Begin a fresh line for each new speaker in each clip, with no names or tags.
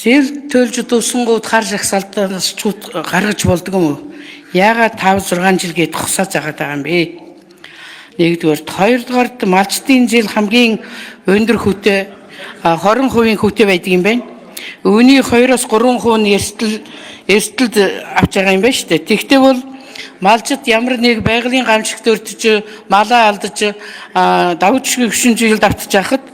Зээл төлж дусангууд хар жагсаалтаас гаргаж болдго юм уу? Яагаад 5-6 жил гээд хусаа загаад байгаа юм бэ? Нэгдүгээр, хоёрдугаарт малчтын зээл хамгийн өндөр хүтээ 20% хүтээ байдаг юм байна. Үүний 2-3% нь эрсдэлд авч байгаа юм байна шүү дээ. Тэгтээ бол малчид ямар нэг байгалийн гамшигт өртөж, малаа алдаж, давж гүшин жилд автж байхад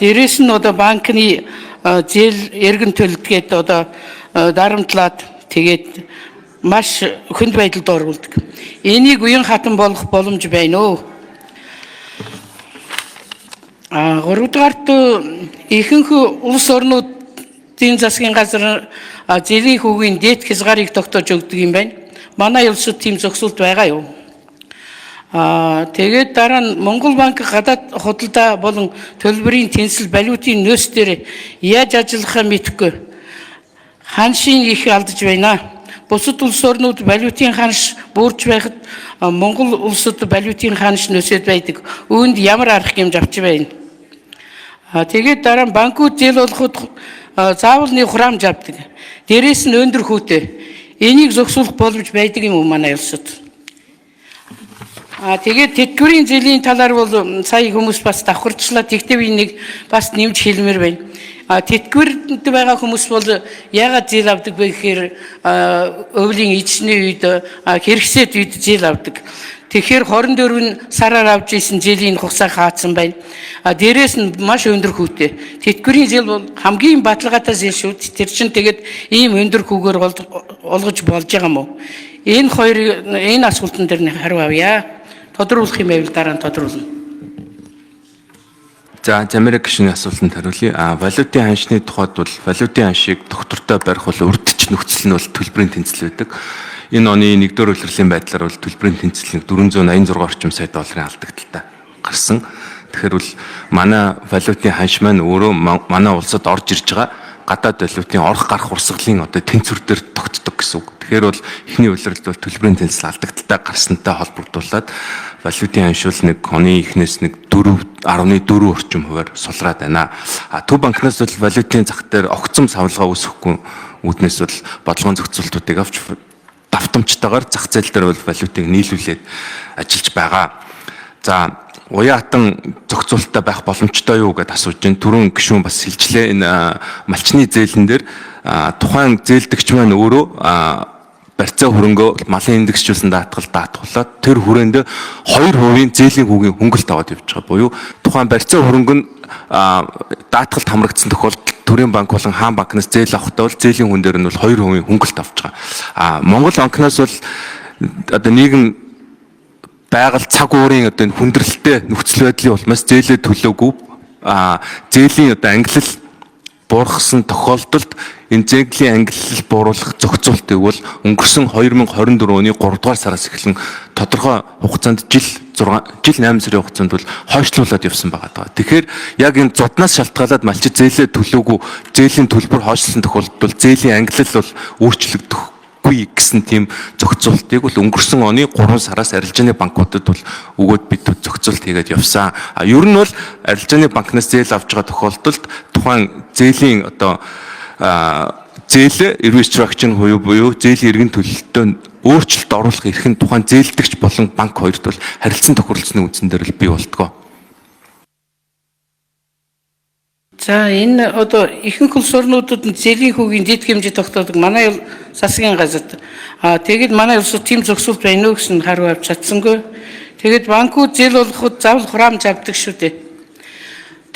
дээрээс нь одоо банкны зээл эргэн төлөлтгээд одоо дарамтлаад тэгээд маш хүнд байдалд оруулдаг. Энийг уян хатан болох боломж байна уу? Гуравдугаарт ихэнх улс орнуудын засгийн газар зээлийн хүүгийн дээд хязгаарыг тогтоож өгдөг юм байна. Манай улсад тийм зохицуулт байгаа юу? Тэгээд дараа нь Монгол банк гадаад худалдаа болон төлбөрийн тэнцэл валютын нөөц дээр яаж ажиллахаа мэдэхгүй ханшийн их алдаж байна. Бусад улс орнууд валютын ханш буурч байхад Монгол улсад валютын ханш нөөцөд байдаг. Үүнд ямар арга хэмж авч байна? Тэгээд дараа нь банкуд зээл олоход заавал нэг хураамж авдаг. Дээрээс нь өндөр хүүтэй. Энийг зохицуулах боломж байдаг юм уу манай улсад? Тэгээд тэтгэврийн зээлийн талаар бол сая хүмүүс бас давхарчлаа. Тэгтээ би нэг бас нэмж хэлмээр байна. Тэтгэврт байгаа хүмүүс бол яагаад зээл авдаг вэ гэхээр өвлийн эзний үед хэрэгсээд үед зээл авдаг. Тэгэхээр 24 сараар авч исэн зээлийн хугацаа хаацсан байна. Дээрээс нь маш өндөр хүүтэй. Тэтгэврийн зээл бол хамгийн баталгаатай зээл шүү. Тэр чинь тэгээд ийм өндөр хүүгээр олгож болж байгаа юм уу? Энэ асуултан дээр нэг хариу авъя. Тодруулах юм байвал дараа нь тодруулна.
За, Замираг гишүүний асуултанд хариулъя. Валютын ханшны тухайд бол валютын ханшийг доктортой барих бол урдч нөхцөл нь бол төлбөрийн тэнцэл байдаг. Энэ оны 1-р улирлын байдлаар бол төлбөрийн тэнцэл 486 орчим сая долларын алдагдaltaй гарсан. Тэгэхээр бол манай валютын ханш маань өөрөө манай улсад орж ирж байгаа гадаад валютын орох гарах урсгалын одоо тэнцвэр дээр тогтдог гэсэн үг. Тэгэхээр бол эхний улирлд бол төлбөрийн тэнцэл алдагдaltaй гарсантай холбогдуулаад валютын ханш бол нэг оны эхнээс нэг 4.4 орчим хувиар сулраад байна. Төв банкнаас бол валютын зах дээр огцом савлгаа үүсэхгүй үүднээс бол бодлогын зохицуултуудыг авч давтамжтайгаар зах зээл дээр бол валютыг нийлүүлээд ажиллаж байгаа. За, уян хатан зохицуулттай байх боломжтой юу гэдээ асууж байна. Түрүүн гишүүн бас хэлжлээ. Энэ малчны зээлэн дээр тухайн зээлдэгч маань өөрөө барьцаа хөрөнгөө малын индексжүүлсэн даатгуулаад тэр хүрээнд 2% зээлийн хүүгийн хөнгөлт аваад явж байгаа. Буюу тухайн барьцаа хөрөнгө нь даатгалд хамрагдсан тохиолдолд төрийн банк болон хаан банкнаас зээл авахдаа бол зээлийн хүн дээр нь бол 2% хөнгөлт авч байгаа. Монгол банкнаас бол одоо нийгэм байгаль цаг уурын одоо хүндрэлтэй нөхцөл байдлын улмаас зээлээ төлөөгүй зээлийн одоо ангилал буурсан тохиолдолд энэ зээлийн ангиллал бууруулах зохицуултыг бол өнгөрсөн 2024 оны 3 дугаар сараас эхлэн тодорхой хугацаанд жил 8 сарын хугацаанд бол хойшлуулад явсан байгаа. Тэгэхээр яг энэ зоднаас шалтгаалаад малчид зээлээ төлөөгүй зээлийн төлбөр хойшлсон тохиолдолд бол зээлийн ангиллал бол өөрчлөгдөхгүй гэсэн тийм зохицуултыг бол өнгөрсөн оны 3 сараас арилжааны банкудад бол өгөөд бид зохицуулт хийгээд явсан. Ер нь бол арилжааны банкнаас зээл авч байгаа тохиолдолд тухайн зээлийн одоо зээл restructuring буюу зээлийн эргэн төлөлтөнд өөрчлөлт оруулах эрх нь тухайн зээлдэгч болон банк хоёрт бол харилцан тохируулсны үндсэн дээр л бий болтгоо.
За, энэ одоо ихэнх улс орнуудад зээлийн хүүгийн дэд хэмжээ тогтоодог. Манай засгийн газарт. Тэгээд манай улсад тийм зохицуулт байна уу гэсэн хариу авч чадсангүй. Тэгээд банкуд зээл олоход заавал хураамж авдаг шүү дээ.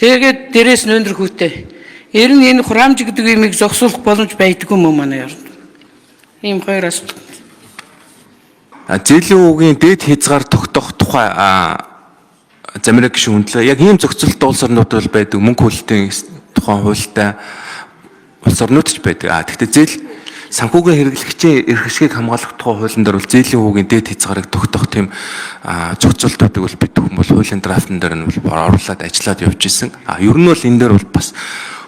Тэгээд дээрээс нь өндөр хүүтэй. Ер нь энэ хураамж гэдэг юмыг зогсоолох боломж байдгүй юм манай орнд. Ийм хоёр асуулт.
Зээлийн хүүгийн дээд хязгаар тогтоох тухай Замираг гишүүн үнэлээ. Яг ийм зохицуулт улс орнууд бол байдаг. Мөнгө хөлтийн тухайн хуультай улс орнууд ч байдаг. Гэхдээ зээл санхүүгийн хэрэглэгчийн эрх ашгийг хамгаалах тухай хуулийн дээр бол зээлийн хүүгийн дээд хязгаарыг тогтоох тийм зохицуултуудыг бол бид хүмүүс хуулийн драфтн дээр нь бол оруулаад ажиллаад явж исэн. Ер нь бол энэ дээр бол бас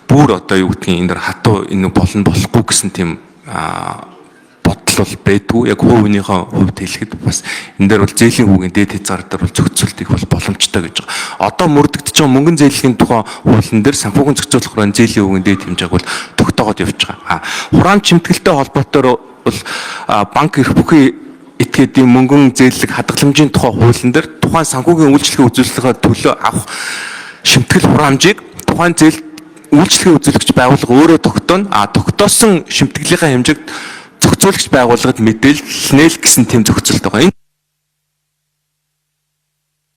бүр одоо юу гэдгийг энэ дээр хатуу энэ болно болохгүй гэсэн тийм бодол бол байдгүй. Яг хувийнхээ хувьд хэлэхэд бас энэ дээр бол зээлийн хүүгийн дээд хязгаар дээр бол зохицуултыг бол боломжтой гэж байгаа. Одоо мөрдөгдөж байгаа мөнгөн зээлийн тухай хуулийн дээр санхүүгийн зохицуулах хурааны зээлийн хүүгийн дээд хэмжээг бол тогтоогод явж байгаа. Хураан чимтгэлтэй холбоотой бол банк эрх бүхий этгээдийн мөнгөн зээллэг хадгаламжийн тухай хуулийн дээр тухайн санхүүгийн үйлчлэгээ үзүүлэлтийн төлөө авах шимтгэл хураамжийг тухайн зээл үйлчлэгээ үзүүлэгч байгууллага өөрөө тогтооно. Тогтоосон шимтгэлийнхаа хэмжээг зохицуулагч байгууллагад мэдээлнэ л гэсэн тийм зохицуулт байгаа.